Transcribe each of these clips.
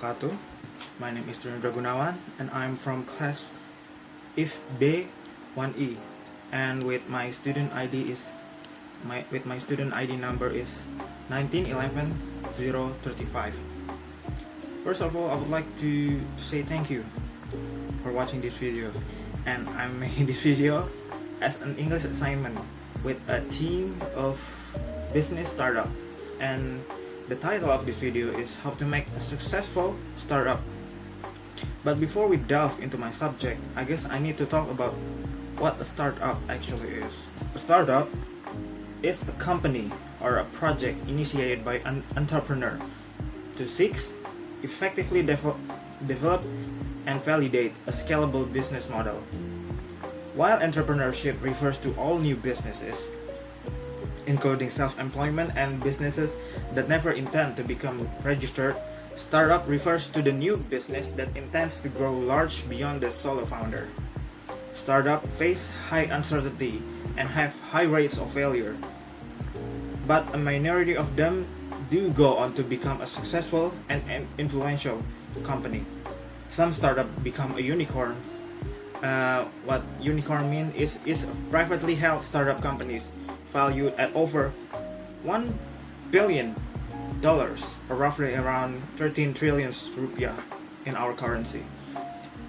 wabarakatuh. My name is Indra Gunawan and I'm from class if B1E, and with my student ID number is 1911035. First of all, I would like to say thank you for watching this video, and I'm making this video as an English assignment with a team of business startup, and the title of this video is how to make a successful startup. But before we delve into my subject, I guess I need to talk about what a startup actually is. A startup is a company or a project initiated by an entrepreneur to seek effectively develop and validate a scalable business model. While entrepreneurship refers to all new businesses, including self-employment and businesses that never intend to become registered, startup refers to the new business that intends to grow large beyond the solo founder. Startups face high uncertainty and have high rates of failure, but a minority of them do go on to become a successful and influential company. Some startups become a unicorn. What unicorn means is it's privately held startup companies valued at over $1 billion, or roughly around 13 trillion rupiah in our currency.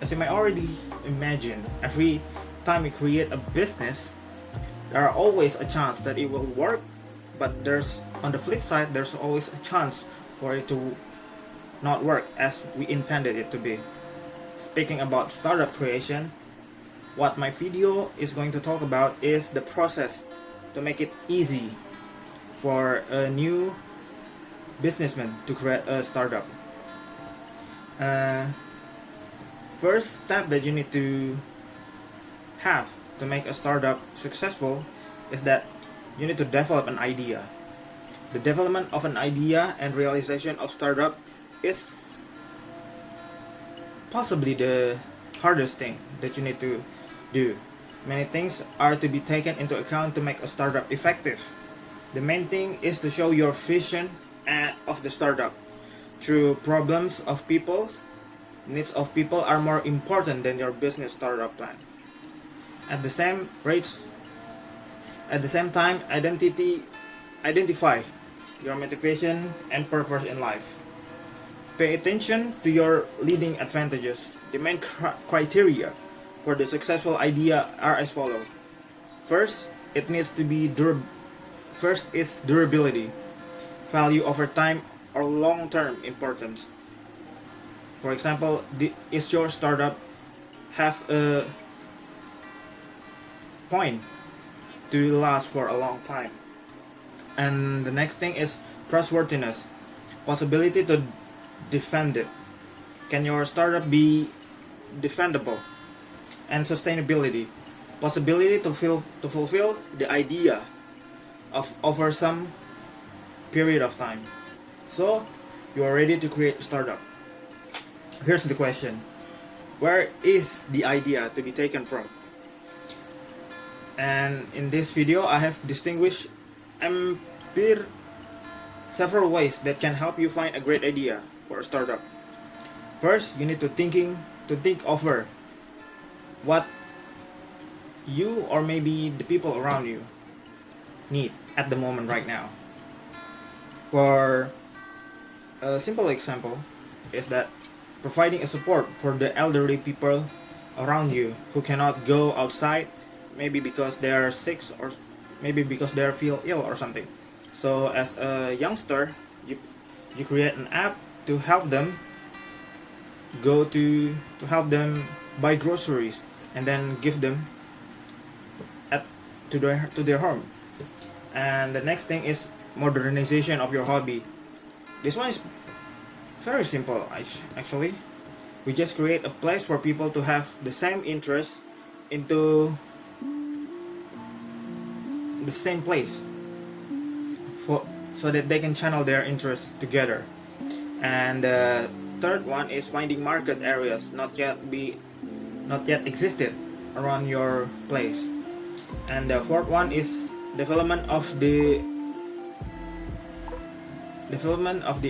As you may already imagine, every time we create a business, there are always a chance that it will work, but on the flip side, there's always a chance for it to not work as we intended it to be. Speaking about startup creation, what my video is going to talk about is the process to make it easy for a new businessman to create a startup. First step that you need to have to make a startup successful is that you need to develop an idea. The development of an idea and realization of startup is possibly the hardest thing that you need to do. Many things are to be taken into account to make a startup effective. The main thing is to show your vision of the startup. True problems of people's needs of people are more important than your business startup plan. At the same time, identify your motivation and purpose in life. Pay attention to your leading advantages. The main criteria for the successful idea are as follows. First, it needs to be First is durability, value over time or long-term importance. For example, is your startup have a point to last for a long time? And the next thing is trustworthiness, possibility to defend it. Can your startup be defendable? And sustainability, possibility to fulfill the idea over some period of time. So you are ready to create a startup. Here's the question: where is the idea to be taken from? And in this video, I have distinguished several ways that can help you find a great idea for a startup. First, you need to think over what you or maybe the people around you need at the moment right now. For a simple example is that providing a support for the elderly people around you who cannot go outside, maybe because they are sick or maybe because they feel ill or something. So as a youngster, you create an app to help them help them buy groceries and then give them to their home. And the next thing is modernization of your hobby. This one is very simple actually. We just create a place for people to have the same interest into the same place so that they can channel their interests together. And the third one is finding market areas not yet existed around your place. And the fourth one is development of the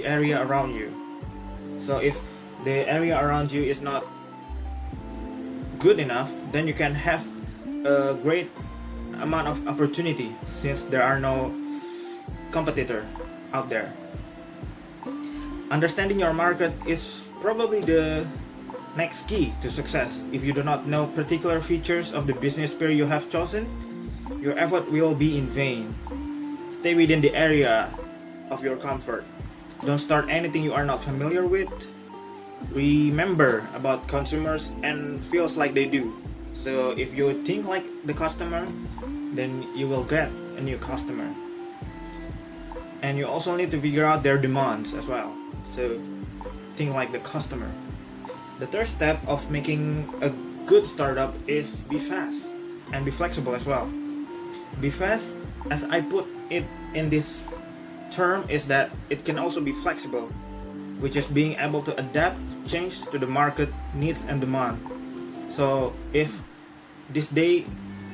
area around you. So if the area around you is not good enough, then you can have a great amount of opportunity since there are no competitor out there. Understanding your market is probably the next key to success. If you do not know particular features of the business sphere you have chosen, your effort will be in vain. Stay within the area of your comfort. Don't start anything you are not familiar with. Remember about consumers and feels like they do. So if you think like the customer, then you will get a new customer. And you also need to figure out their demands as well. So think like the customer. The third step of making a good startup is be fast and be flexible as well. Be fast, as I put it in this term, is that it can also be flexible, which is being able to adapt, change to the market needs and demand. So if this day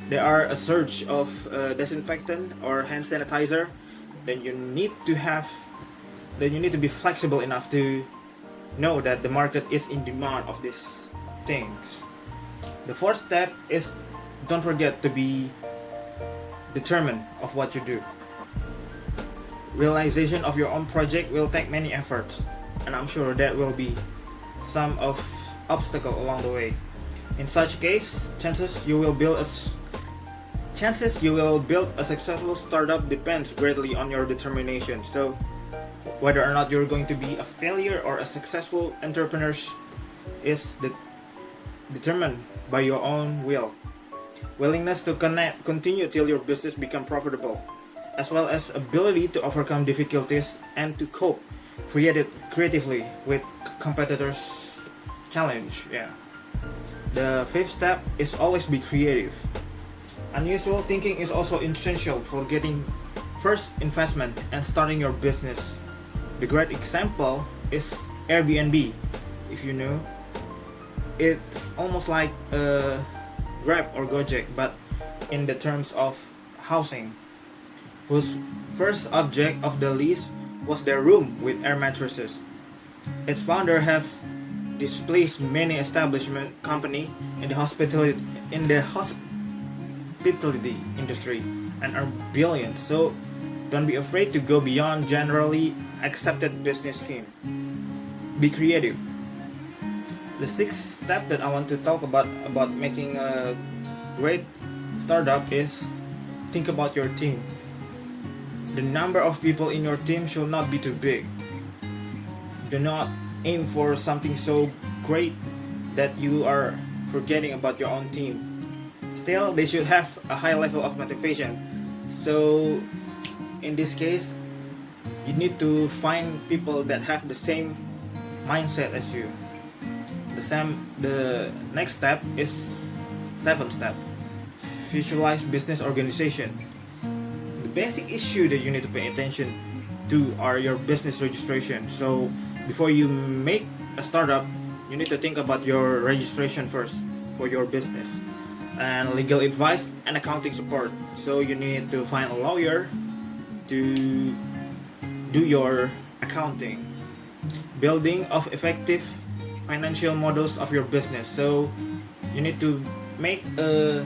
there are a surge of disinfectant or hand sanitizer, then you need to be flexible enough to know that the market is in demand of these things. The fourth step is don't forget to be determined of what you do. Realization of your own project will take many efforts, and I'm sure that will be some of obstacle along the way. In such case, chances you will build a successful startup depends greatly on your determination. So whether or not you're going to be a failure or a successful entrepreneur is determined by your own will. Willingness to continue till your business become profitable, as well as ability to overcome difficulties and to cope creatively with competitors' challenge. The fifth step is always be creative. Unusual thinking is also essential for getting first investment and starting your business. The great example is Airbnb. If you know, it's almost like Grab or Gojek, but in the terms of housing, whose first object of the lease was their room with air mattresses. Its founder have displaced many establishment company in the hospitality industry and are brilliant. So don't be afraid to go beyond generally accepted business scheme. Be creative. The sixth step that I want to talk about making a great startup is think about your team. The number of people in your team should not be too big. Do not aim for something so great that you are forgetting about your own team. Still, they should have a high level of motivation. So in this case, you need to find people that have the same mindset as you. The next step is seventh step. Visualize business organization. The basic issue that you need to pay attention to are your business registration. So before you make a startup, you need to think about your registration first for your business, and legal advice and accounting support. So you need to find a lawyer to do your accounting. Building of effective financial models of your business. So you need to make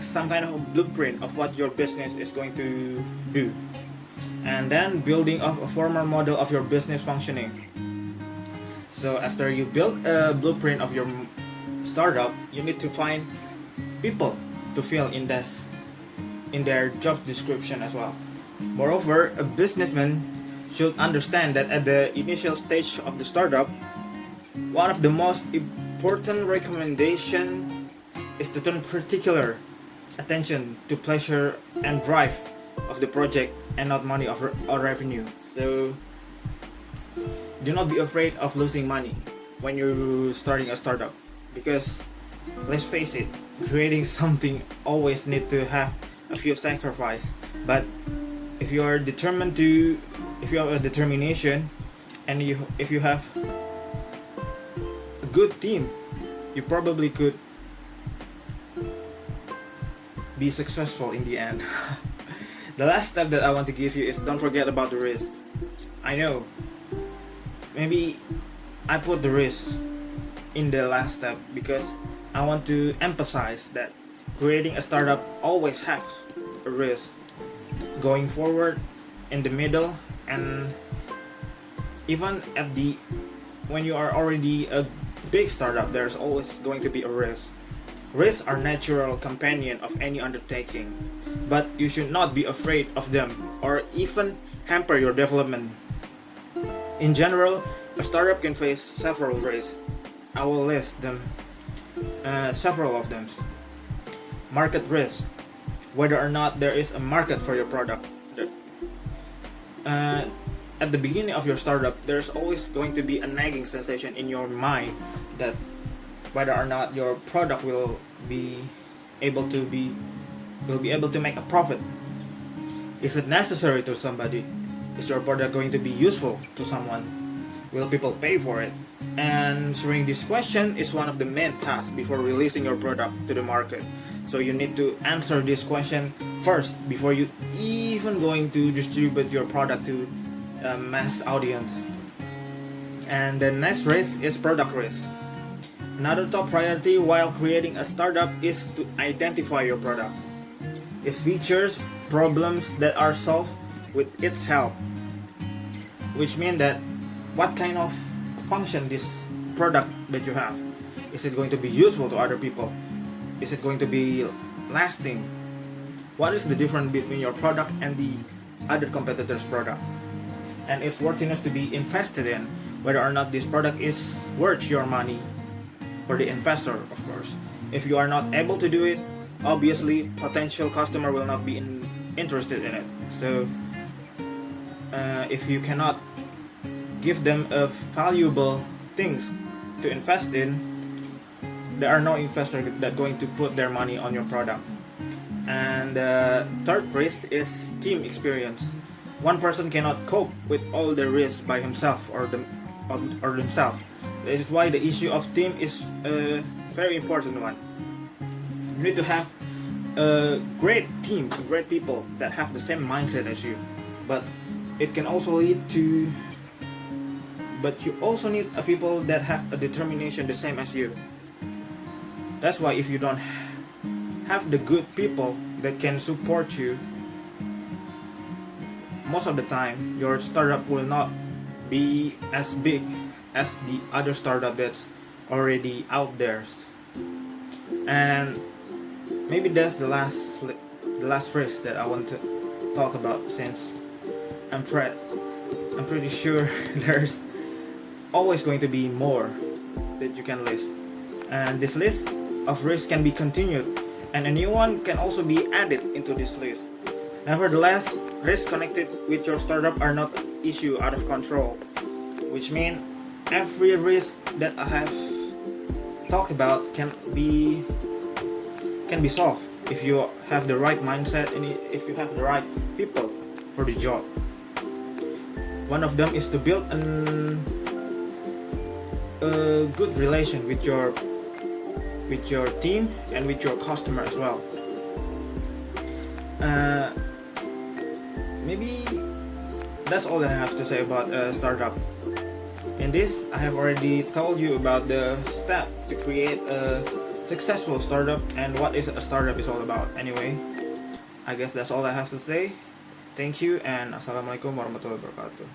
some kind of a blueprint of what your business is going to do, and then building of a formal model of your business functioning. So after you build a blueprint of your startup, you need to find people to fill in their job description as well. Moreover, a businessman should understand that at the initial stage of the startup, one of the most important recommendation is to turn particular attention to pleasure and drive of the project and not money or revenue. So do not be afraid of losing money when you're starting a startup, because let's face it, creating something always need to have a few sacrifice. But if you have a determination, and if you have a good team, you probably could be successful in the end. The last step that I want to give you is don't forget about the risk. I know, maybe I put the risk in the last step because I want to emphasize that creating a startup always has a risk going forward, in the middle, and even at the when you are already a big startup, there's always going to be a risk. Risks are natural companion of any undertaking, but you should not be afraid of them or even hamper your development. In general, a startup can face several risks. I will list them, several of them. Market risk, whether or not there is a market for your product. Uh, at the beginning of your startup, there's always going to be a nagging sensation in your mind that whether or not your product will be able to make a profit. Is it necessary to somebody? Is your product going to be useful to someone? Will people pay for it? Answering this question is one of the main tasks before releasing your product to the market. So you need to answer this question first before you even going to distribute your product to a mass audience. And the next risk is product risk. Another top priority while creating a startup is to identify your product, its features, problems that are solved with its help. Which means that what kind of function this product that you have. Is it going to be useful to other people? Is it going to be lasting? What is the difference between your product and the other competitor's product? And its worthiness to be invested in, whether or not this product is worth your money for the investor, of course. If you are not able to do it, obviously potential customer will not be interested in it. So if you cannot give them a valuable things to invest in, there are no investors that going to put their money on your product. And the third risk is team experience. One person cannot cope with all the risks by himself or themselves. That is why the issue of team is a very important one. You need to have a great team, great people that have the same mindset as you. But it can also lead to but you also need a people that have a determination the same as you. That's why if you don't have the good people that can support you, most of the time your startup will not be as big as the other startup that's already out there. And maybe that's the last risk that I want to talk about, since I'm pretty sure there's always going to be more that you can list, and this list of risks can be continued, and a new one can also be added into this list. Nevertheless, risks connected with your startup are not an issue out of control, which means every risk that I have talked about can be solved if you have the right mindset and if you have the right people for the job. One of them is to build a good relation with your team and with your customer as well. Maybe that's all I have to say about a startup. In this, I have already told you about the step to create a successful startup and what is a startup is all about. Anyway, I guess that's all I have to say. Thank you and Assalamualaikum warahmatullahi wabarakatuh.